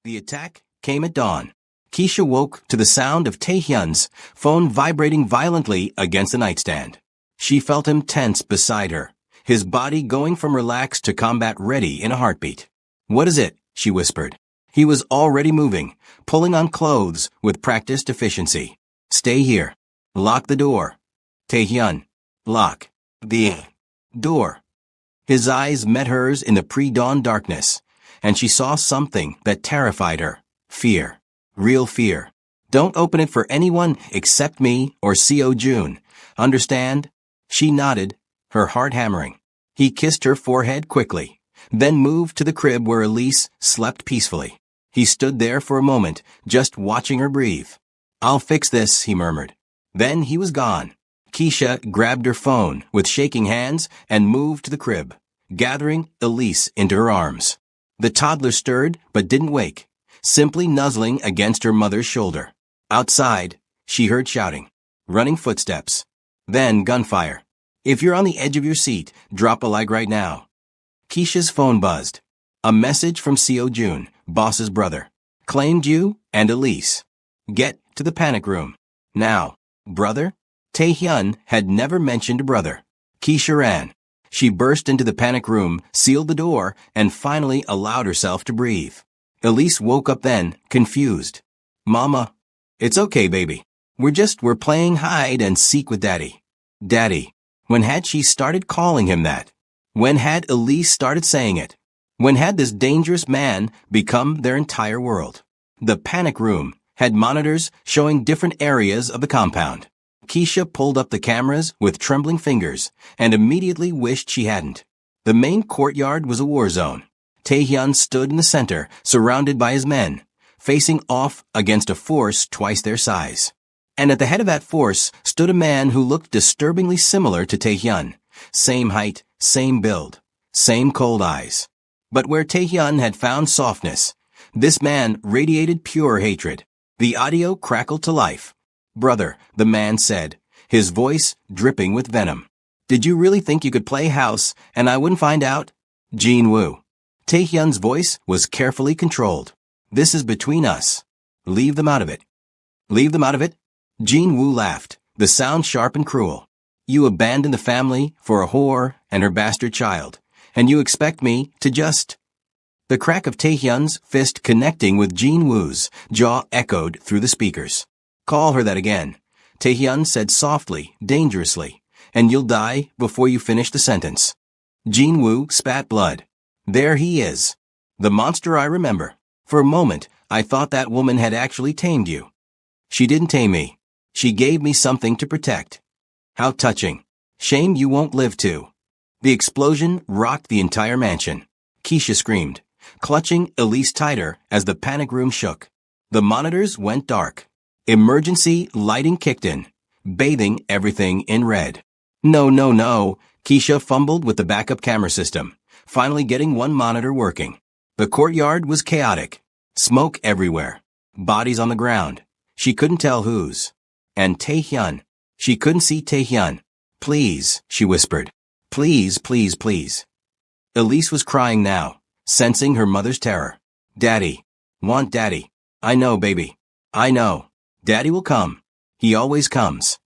The attack came at dawn. Keisha woke to the sound of Taehyun's phone vibrating violently against the nightstand. She felt him tense beside her, his body going from relaxed to combat ready in a heartbeat. "What is it?" she whispered. He was already moving, pulling on clothes with practiced efficiency. "Stay here. Lock the door." Taehyun. "Lock the door." His eyes met hers in the pre-dawn darkness, and she saw something that terrified her. Fear. Real fear. "Don't open it for anyone except me or Seo Jun. Understand?" She nodded, her heart hammering. He kissed her forehead quickly, then moved to the crib where Elise slept peacefully. He stood there for a moment, just watching her breathe. "I'll fix this," he murmured. Then he was gone. Keisha grabbed her phone with shaking hands and moved to the crib, gathering Elise into her arms. The toddler stirred but didn't wake, simply nuzzling against her mother's shoulder. Outside, she heard shouting, running footsteps, then gunfire. "If you're on the edge of your seat, drop a like right now." Keisha's phone buzzed. A message from Seo Jun, boss's brother. "Claimed you and Elise. Get to the panic room. Now." Brother? Taehyun had never mentioned a brother. Keisha ran. She burst into the panic room, sealed the door, and finally allowed herself to breathe. Elise woke up then, confused. "Mama." "It's okay, baby. We're playing hide and seek with Daddy." Daddy. When had she started calling him that? When had Elise started saying it? When had this dangerous man become their entire world? The panic room had monitors showing different areas of the compound. Keisha pulled up the cameras with trembling fingers and immediately wished she hadn't. The main courtyard was a war zone. Taehyun stood in the center, surrounded by his men, facing off against a force twice their size. And at the head of that force stood a man who looked disturbingly similar to Taehyun. Same height, same build, same cold eyes. But where Taehyun had found softness, this man radiated pure hatred. The audio crackled to life. "Brother," the man said, his voice dripping with venom. "Did you really think you could play house and I wouldn't find out?" Jin-woo. Taehyun's voice was carefully controlled. "This is between us. Leave them out of it." "Leave them out of it?" Jin-woo laughed, the sound sharp and cruel. "You abandoned the family for a whore and her bastard child, and you expect me to just—" The crack of Taehyun's fist connecting with Jin-woo's jaw echoed through the speakers. "Call her that again," Taehyun said softly, dangerously, "and you'll die before you finish the sentence." Jin-woo spat blood. "There he is. The monster I remember. For a moment, I thought that woman had actually tamed you." "She didn't tame me. She gave me something to protect." "How touching. Shame you won't live to." The explosion rocked the entire mansion. Keisha screamed, clutching Elise tighter as the panic room shook. The monitors went dark. Emergency lighting kicked in, bathing everything in red. No, Keisha fumbled with the backup camera system, finally getting one monitor working. The courtyard was chaotic. Smoke everywhere. Bodies on the ground. She couldn't tell whose. And Taehyun. She couldn't see Taehyun. "Please," she whispered. "Please, please, please." Elise was crying now, sensing her mother's terror. "Daddy. Want Daddy. I know, baby. I know. Daddy will come. He always comes.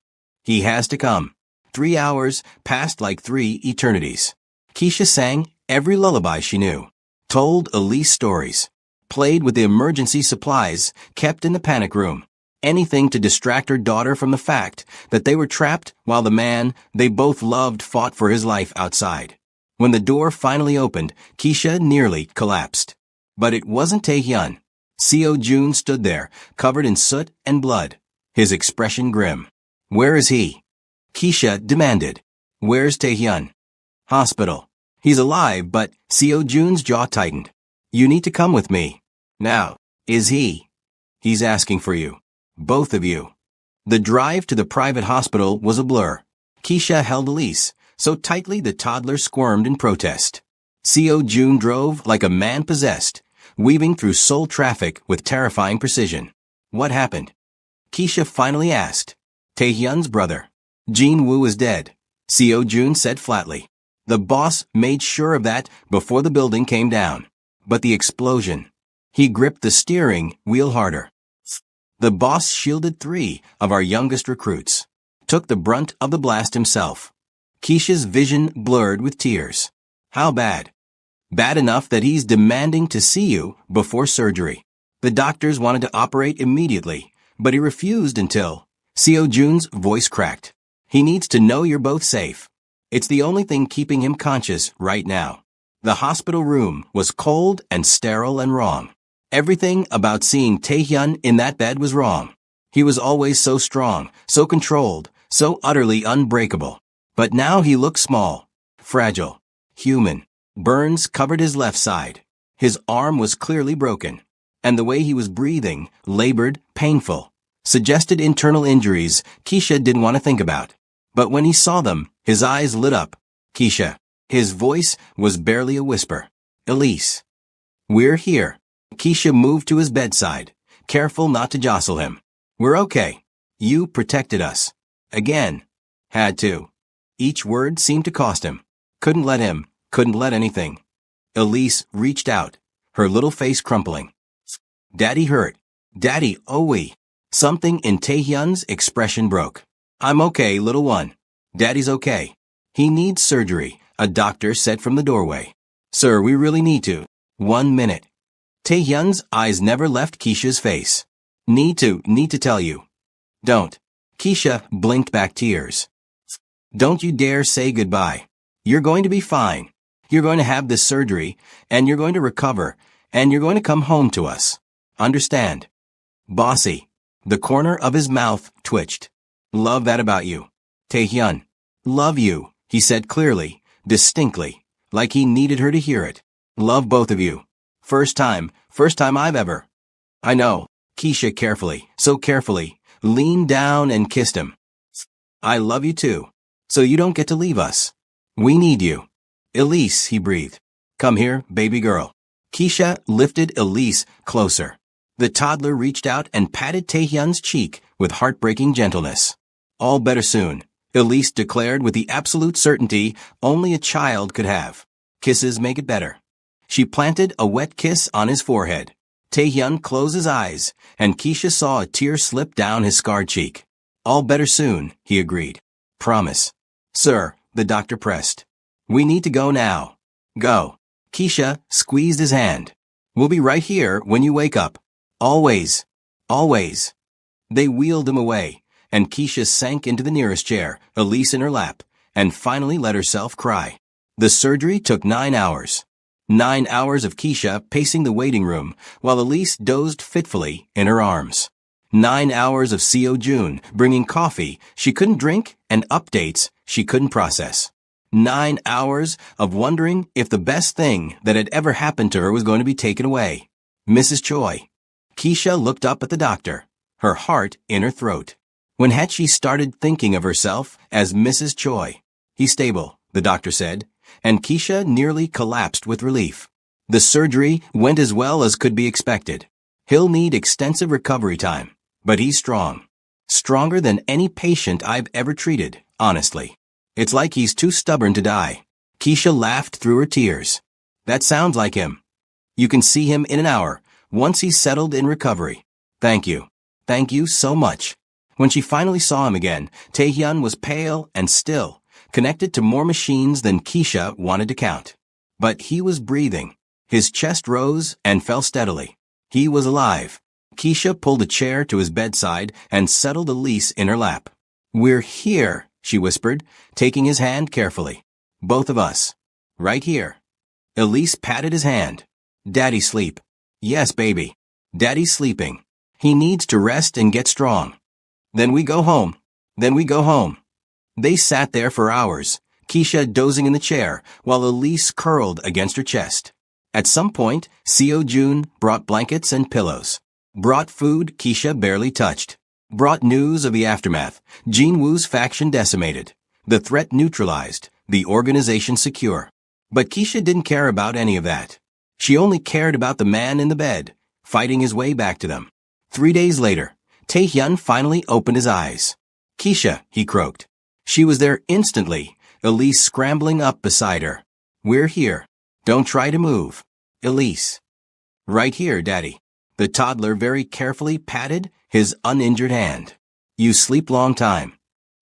He has to come." 3 hours passed like 3 eternities. Keisha sang every lullaby she knew, told Elise stories, played with the emergency supplies kept in the panic room, anything to distract her daughter from the fact that they were trapped while the man they both loved fought for his life outside. When the door finally opened, Keisha nearly collapsed. But it wasn't Taehyun. Seo Jun stood there, covered in soot and blood, his expression grim. "Where is he?" Keisha demanded. "Where's Taehyun?" "Hospital. He's alive, but—" Seo Jun's jaw tightened. "You need to come with me. Now." "Is he?" "He's asking for you. Both of you." The drive to the private hospital was a blur. Keisha held Elise, so tightly the toddler squirmed in protest. Seo Jun drove like a man possessed, weaving through Seoul traffic with terrifying precision. "What happened?" Keisha finally asked. "Taehyun's brother. Jin-woo is dead," Seo Jun said flatly. "The boss made sure of that before the building came down. But the explosion. He gripped the steering wheel harder. The boss shielded 3 of our youngest recruits. Took the brunt of the blast himself. Keisha's vision blurred with tears. How bad? Bad enough that he's demanding to see you before surgery. The doctors wanted to operate immediately, but he refused until... Seo Jun's voice cracked. He needs to know you're both safe. It's the only thing keeping him conscious right now. The hospital room was cold and sterile and wrong. Everything about seeing Taehyun in that bed was wrong. He was always so strong, so controlled, so utterly unbreakable. But now he looked small, fragile, human. Burns covered his left side. His arm was clearly broken. And the way he was breathing, labored, painful, suggested internal injuries Keisha didn't want to think about. But when he saw them, his eyes lit up. Keisha. His voice was barely a whisper. Elise. We're here. Keisha moved to his bedside, careful not to jostle him. We're okay. You protected us. Again. Had to. Each word seemed to cost him. Couldn't let anything. Elise reached out, her little face crumpling. Daddy hurt. Daddy, we. Something in Taehyun's expression broke. I'm okay, little one. Daddy's okay. He needs surgery, a doctor said from the doorway. Sir, we really need to. 1 minute. Taehyun's eyes never left Keisha's face. Need to tell you. Don't. Keisha blinked back tears. Don't you dare say goodbye. You're going to be fine. You're going to have this surgery, and you're going to recover, and you're going to come home to us. Understand? Bossy. The corner of his mouth twitched. Love that about you. Taehyun. Love you, he said clearly, distinctly, like he needed her to hear it. Love both of you. First time I've ever. I know. Keisha carefully, so carefully, leaned down and kissed him. I love you too. So you don't get to leave us. We need you. Elise, he breathed. Come here, baby girl. Keisha lifted Elise closer. The toddler reached out and patted Taehyun's cheek with heartbreaking gentleness. All better soon, Elise declared with the absolute certainty only a child could have. Kisses make it better. She planted a wet kiss on his forehead. Taehyun closed his eyes, and Keisha saw a tear slip down his scarred cheek. All better soon, he agreed. Promise. Sir, the doctor pressed. We need to go now. Go. Keisha squeezed his hand. We'll be right here when you wake up. Always. Always. They wheeled him away, and Keisha sank into the nearest chair, Elise in her lap, and finally let herself cry. The surgery took 9 hours. 9 hours of Keisha pacing the waiting room while Elise dozed fitfully in her arms. 9 hours of Seo Jun bringing coffee she couldn't drink and updates she couldn't process. 9 hours of wondering if the best thing that had ever happened to her was going to be taken away. Mrs. Choi. Keisha looked up at the doctor, her heart in her throat. When had she started thinking of herself as Mrs. Choi? He's stable, the doctor said, and Keisha nearly collapsed with relief. The surgery went as well as could be expected. He'll need extensive recovery time, but he's strong. Stronger than any patient I've ever treated, honestly. It's like he's too stubborn to die. Keisha laughed through her tears. That sounds like him. You can see him in an hour, once he's settled in recovery. Thank you. Thank you so much. When she finally saw him again, Taehyun was pale and still, connected to more machines than Keisha wanted to count. But he was breathing. His chest rose and fell steadily. He was alive. Keisha pulled a chair to his bedside and settled Elise in her lap. We're here, she whispered, taking his hand carefully. Both of us. Right here. Elise patted his hand. Daddy sleep. Yes, baby. Daddy's sleeping. He needs to rest and get strong. Then we go home. They sat there for hours, Keisha dozing in the chair while Elise curled against her chest. At some point, Seo Jun brought blankets and pillows. Brought food Keisha barely touched. Brought news of the aftermath. Jin Woo's faction decimated. The threat neutralized. The organization secure. But Keisha didn't care about any of that. She only cared about the man in the bed, fighting his way back to them. 3 days later, Taehyun finally opened his eyes. Keisha, he croaked. She was there instantly, Elise scrambling up beside her. We're here. Don't try to move. Elise. Right here, Daddy. The toddler very carefully patted his uninjured hand. You sleep long time.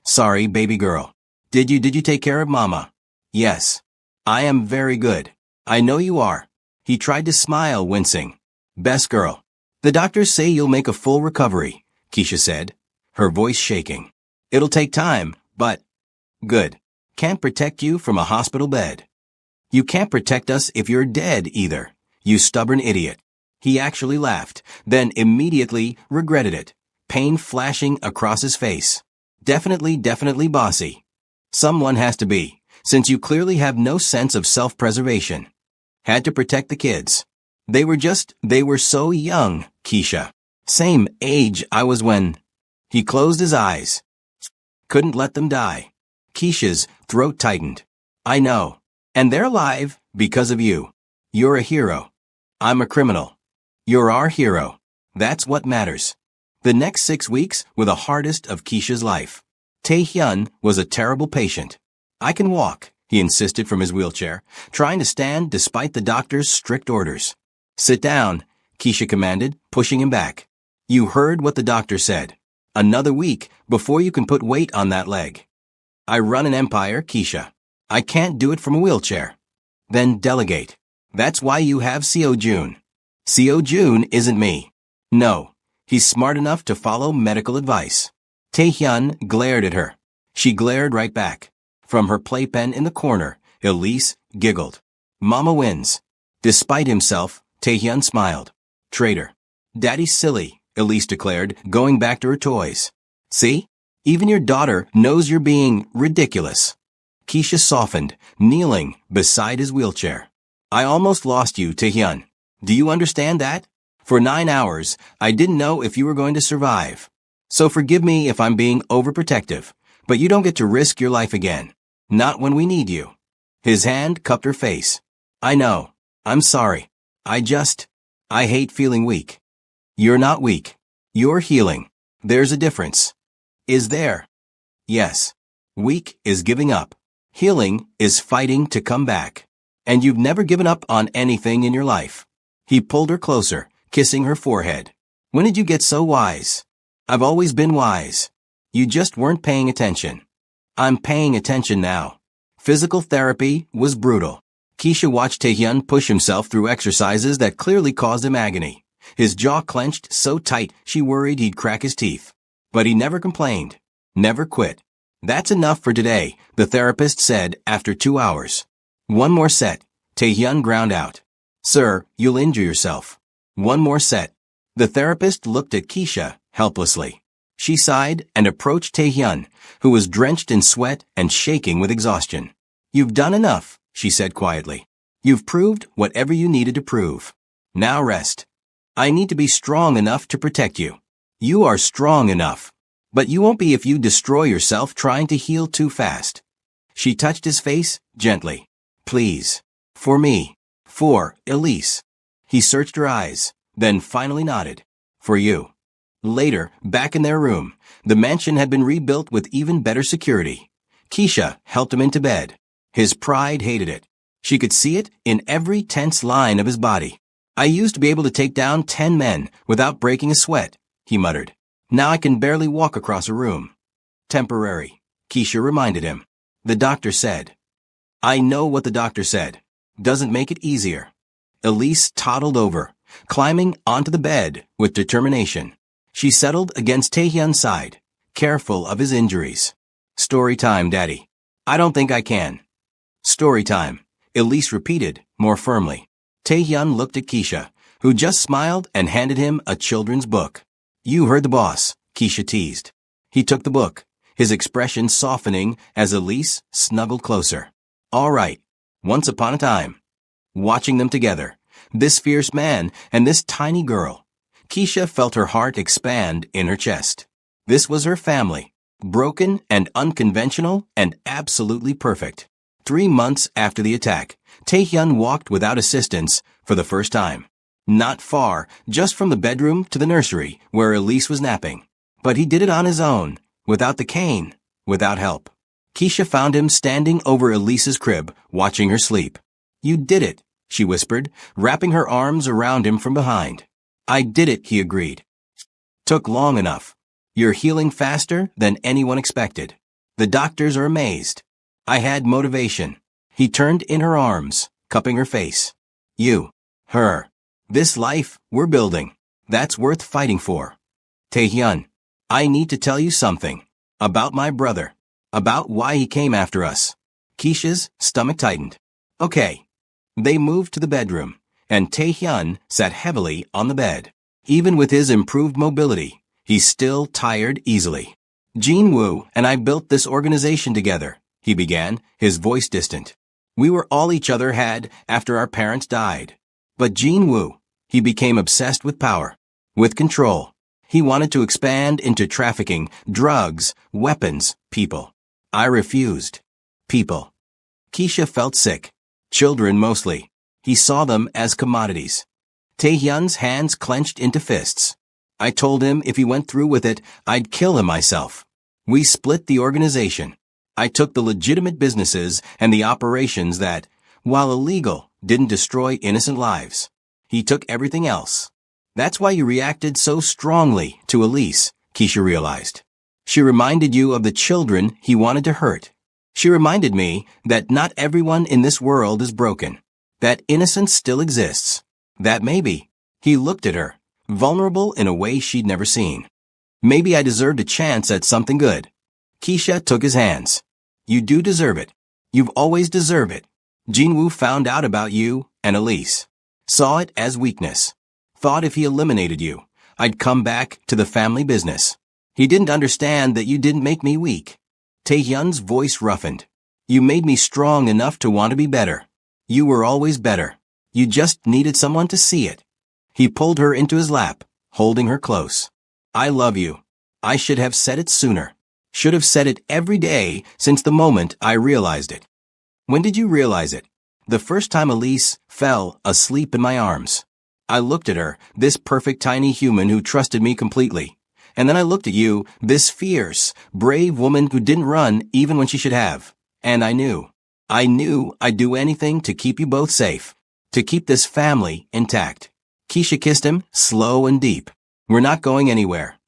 Sorry, baby girl. Did you take care of Mama? Yes. I am very good. I know you are. He tried to smile, wincing. Best girl. The doctors say you'll make a full recovery, Keisha said, her voice shaking. It'll take time, but... Good. Can't protect you from a hospital bed. You can't protect us if you're dead either, you stubborn idiot. He actually laughed, then immediately regretted it, pain flashing across his face. Definitely bossy. Someone has to be, since you clearly have no sense of self-preservation. Had to protect the kids. They were so young, Keisha. Same age I was when... He closed his eyes. Couldn't let them die. Keisha's throat tightened. I know. And they're alive because of you. You're a hero. I'm a criminal. You're our hero. That's what matters. The next 6 weeks were the hardest of Keisha's life. Tae-hyun was a terrible patient. I can walk, he insisted from his wheelchair, trying to stand despite the doctor's strict orders. Sit down, Keisha commanded, pushing him back. You heard what the doctor said. Another week before you can put weight on that leg. I run an empire, Keisha. I can't do it from a wheelchair. Then delegate. That's why you have Seo-jun. Seo-jun isn't me. No, he's smart enough to follow medical advice. Tae-hyun glared at her. She glared right back. From her playpen in the corner, Elise giggled. Mama wins. Despite himself, Tae-hyun smiled. Traitor. Daddy's silly, Elise declared, going back to her toys. See? Even your daughter knows you're being ridiculous. Keisha softened, kneeling beside his wheelchair. I almost lost you, Tae-hyun. Do you understand that? For 9 hours, I didn't know if you were going to survive. So forgive me if I'm being overprotective, but you don't get to risk your life again. Not when we need you. His hand cupped her face. I know. I'm sorry. I hate feeling weak. You're not weak. You're healing. There's a difference. Is there? Yes. Weak is giving up. Healing is fighting to come back. And you've never given up on anything in your life. He pulled her closer, kissing her forehead. When did you get so wise? I've always been wise. You just weren't paying attention. I'm paying attention now. Physical therapy was brutal. Keisha watched Tae-hyun push himself through exercises that clearly caused him agony. His jaw clenched so tight she worried he'd crack his teeth. But he never complained. Never quit. That's enough for today, the therapist said after 2 hours. One more set, Tae-hyun ground out. Sir, you'll injure yourself. One more set. The therapist looked at Keisha helplessly. She sighed and approached Tae-hyun, who was drenched in sweat and shaking with exhaustion. You've done enough, she said quietly. You've proved whatever you needed to prove. Now rest. I need to be strong enough to protect you. You are strong enough. But you won't be if you destroy yourself trying to heal too fast. She touched his face gently. Please. For me. For Elise. He searched her eyes, then finally nodded. For you. Later, back in their room, the mansion had been rebuilt with even better security. Keisha helped him into bed. His pride hated it. She could see it in every tense line of his body. I used to be able to take down 10 men without breaking a sweat, he muttered. Now I can barely walk across a room. Temporary, Keisha reminded him. The doctor said. I know what the doctor said. Doesn't make it easier. Elise toddled over, climbing onto the bed with determination. She settled against Tae-hyun's side, careful of his injuries. Story time, Daddy. I don't think I can. Story time, Elise repeated more firmly. Tae-hyun looked at Keisha, who just smiled and handed him a children's book. You heard the boss, Keisha teased. He took the book, his expression softening as Elise snuggled closer. All right, once upon a time. Watching them together, this fierce man and this tiny girl. Keisha felt her heart expand in her chest. This was her family, broken and unconventional and absolutely perfect. 3 months after the attack, Tae-hyun walked without assistance for the first time. Not far, just from the bedroom to the nursery where Elise was napping. But he did it on his own, without the cane, without help. Keisha found him standing over Elise's crib, watching her sleep. You did it, she whispered, wrapping her arms around him from behind. I did it, he agreed. Took long enough. You're healing faster than anyone expected. The doctors are amazed. I had motivation. He turned in her arms, cupping her face. You. Her. This life we're building. That's worth fighting for. Taehyun, I need to tell you something. About my brother. About why he came after us. Keisha's stomach tightened. Okay. They moved to the bedroom, and Taehyun sat heavily on the bed. Even with his improved mobility, he's still tired easily. Jin-woo and I built this organization together, he began, his voice distant. We were all each other had after our parents died. But Jin-woo, he became obsessed with power, with control. He wanted to expand into trafficking, drugs, weapons, people. I refused. People. Keisha felt sick. Children mostly. He saw them as commodities. Taehyun's hands clenched into fists. I told him if he went through with it, I'd kill him myself. We split the organization. I took the legitimate businesses and the operations that, while illegal, didn't destroy innocent lives. He took everything else. That's why you reacted so strongly to Elise, Keisha realized. She reminded you of the children he wanted to hurt. She reminded me that not everyone in this world is broken. That innocence still exists. That maybe. He looked at her, vulnerable in a way she'd never seen. Maybe I deserved a chance at something good. Keisha took his hands. You do deserve it. You've always deserved it. Jin-woo found out about you and Elise. Saw it as weakness. Thought if he eliminated you, I'd come back to the family business. He didn't understand that you didn't make me weak. Taehyun's voice roughened. You made me strong enough to want to be better. You were always better. You just needed someone to see it. He pulled her into his lap, holding her close. I love you. I should have said it sooner. Should have said it every day since the moment I realized it. When did you realize it? The first time Elise fell asleep in my arms. I looked at her, this perfect tiny human who trusted me completely. And then I looked at you, this fierce, brave woman who didn't run even when she should have. And I knew I'd do anything to keep you both safe, to keep this family intact. Keisha kissed him, slow and deep. We're not going anywhere.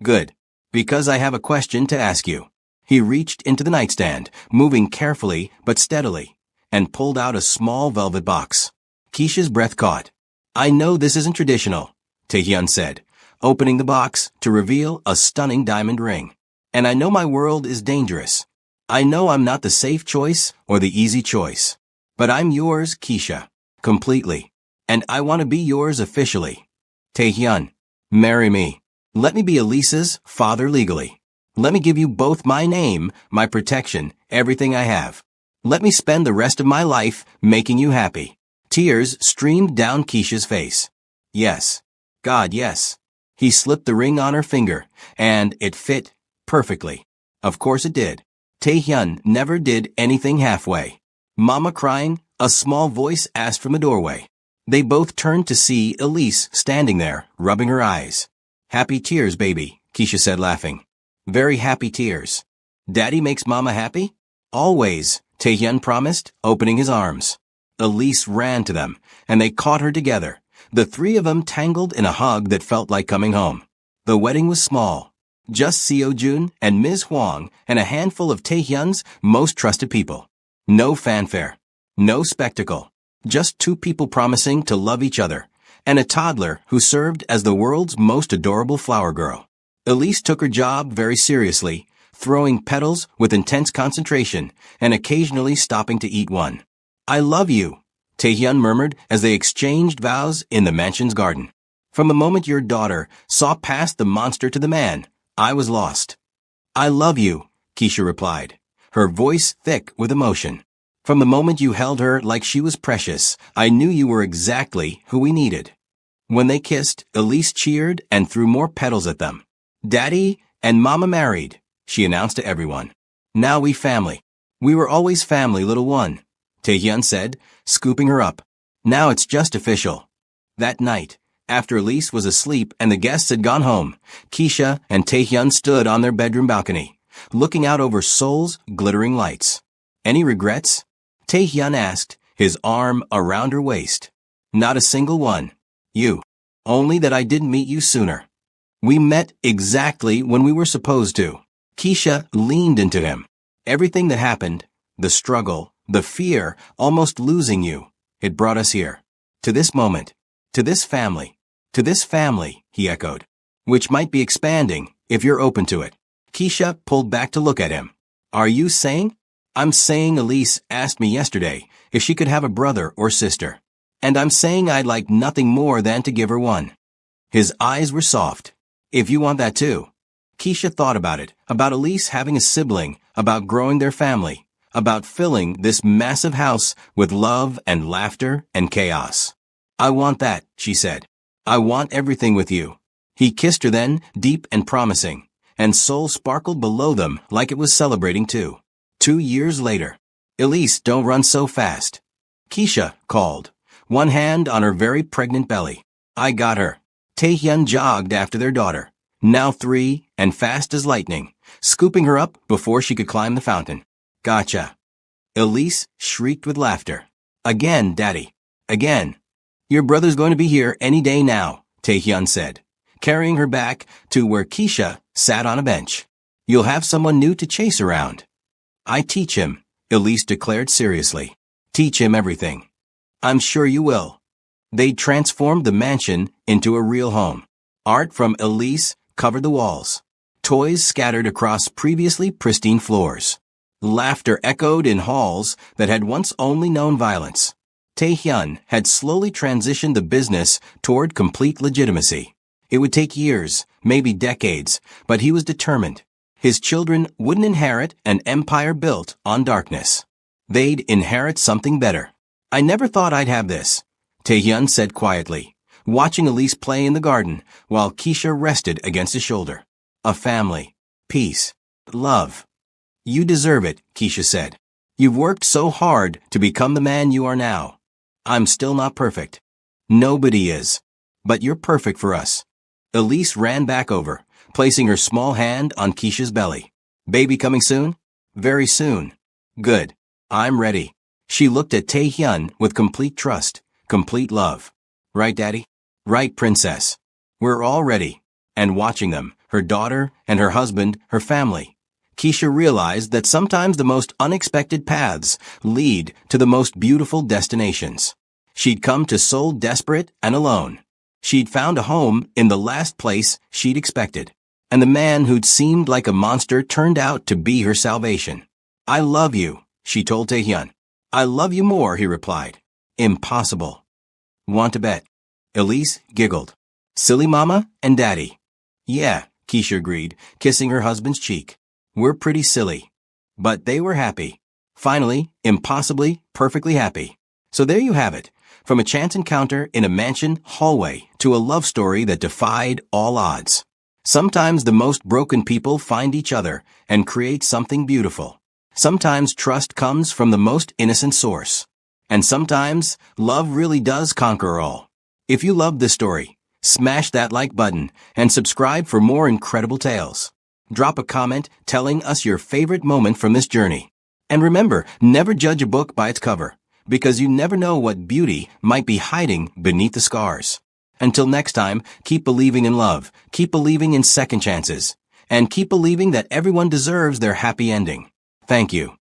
Good. Because I have a question to ask you. He reached into the nightstand, moving carefully but steadily, and pulled out a small velvet box. Keisha's breath caught. I know this isn't traditional, Taehyun said, opening the box to reveal a stunning diamond ring. And I know my world is dangerous. I know I'm not the safe choice or the easy choice. But I'm yours, Keisha. Completely. And I want to be yours officially. Taehyun, marry me. Let me be Elise's father legally. Let me give you both my name, my protection, everything I have. Let me spend the rest of my life making you happy. Tears streamed down Keisha's face. Yes. God, yes. He slipped the ring on her finger, and it fit perfectly. Of course it did. Taehyun never did anything halfway. Mama crying, a small voice asked from the doorway. They both turned to see Elise standing there, rubbing her eyes. Happy tears, baby, Keisha said, laughing. Very happy tears. Daddy makes Mama happy? Always, Taehyun promised, opening his arms. Elise ran to them, and they caught her together. The three of them tangled in a hug that felt like coming home. The wedding was small. Just Seo-jun and Ms. Hwang and a handful of Taehyun's most trusted people. No fanfare. No spectacle. Just two people promising to love each other, and a toddler who served as the world's most adorable flower girl. Elise took her job very seriously, throwing petals with intense concentration and occasionally stopping to eat one. I love you, Taehyun murmured as they exchanged vows in the mansion's garden. From the moment your daughter saw past the monster to the man, I was lost. I love you, Keisha replied, her voice thick with emotion. From the moment you held her like she was precious, I knew you were exactly who we needed. When they kissed, Elise cheered and threw more petals at them. Daddy and Mama married, she announced to everyone. Now we family. We were always family, little one, Taehyun said, scooping her up. Now it's just official. That night, after Elise was asleep and the guests had gone home, Keisha and Taehyun stood on their bedroom balcony, looking out over Seoul's glittering lights. Any regrets? Taehyun asked, his arm around her waist. Not a single one. You. Only that I didn't meet you sooner. We met exactly when we were supposed to. Keisha leaned into him. Everything that happened, the struggle, the fear, almost losing you, it brought us here. To this moment. To this family. To this family, he echoed. Which might be expanding, if you're open to it. Keisha pulled back to look at him. Are you saying? I'm saying Elise asked me yesterday if she could have a brother or sister. And I'm saying I'd like nothing more than to give her one. His eyes were soft. If you want that too. Keisha thought about it, about Elise having a sibling, about growing their family, about filling this massive house with love and laughter and chaos. I want that, she said. I want everything with you. He kissed her then, deep and promising, and soul sparkled below them like it was celebrating too. 2 years later. Elise, don't run so fast. Keisha called, one hand on her very pregnant belly. I got her. Taehyun jogged after their daughter, now 3 and fast as lightning, scooping her up before she could climb the fountain. Gotcha. Elise shrieked with laughter. Again, Daddy. Again. Your brother's going to be here any day now, Taehyun said, carrying her back to where Keisha sat on a bench. You'll have someone new to chase around. I teach him, Elise declared seriously. Teach him everything. I'm sure you will. They transformed the mansion into a real home. Art from Elise covered the walls. Toys scattered across previously pristine floors. Laughter echoed in halls that had once only known violence. Taehyun had slowly transitioned the business toward complete legitimacy. It would take years, maybe decades, but he was determined. His children wouldn't inherit an empire built on darkness. They'd inherit something better. I never thought I'd have this, Taehyun said quietly, watching Elise play in the garden while Keisha rested against his shoulder. A family. Peace. Love. You deserve it, Keisha said. You've worked so hard to become the man you are now. I'm still not perfect. Nobody is. But you're perfect for us. Elise ran back over, placing her small hand on Keisha's belly. Baby coming soon? Very soon. Good. I'm ready. She looked at Taehyun with complete trust, complete love. Right, Daddy? Right, Princess. We're all ready. And watching them, her daughter and her husband, her family. Keisha realized that sometimes the most unexpected paths lead to the most beautiful destinations. She'd come to Seoul desperate and alone. She'd found a home in the last place she'd expected. And the man who'd seemed like a monster turned out to be her salvation. I love you, she told Taehyun. I love you more, he replied. Impossible. Want to bet? Elise giggled. Silly mama and daddy. Yeah, Keisha agreed, kissing her husband's cheek. We're pretty silly. But they were happy. Finally, impossibly, perfectly happy. So there you have it. From a chance encounter in a mansion hallway to a love story that defied all odds. Sometimes the most broken people find each other and create something beautiful. Sometimes trust comes from the most innocent source. And sometimes love really does conquer all. If you loved this story, smash that like button and subscribe for more incredible tales. Drop a comment telling us your favorite moment from this journey. And remember, never judge a book by its cover, because you never know what beauty might be hiding beneath the scars. Until next time, keep believing in love, keep believing in second chances, and keep believing that everyone deserves their happy ending. Thank you.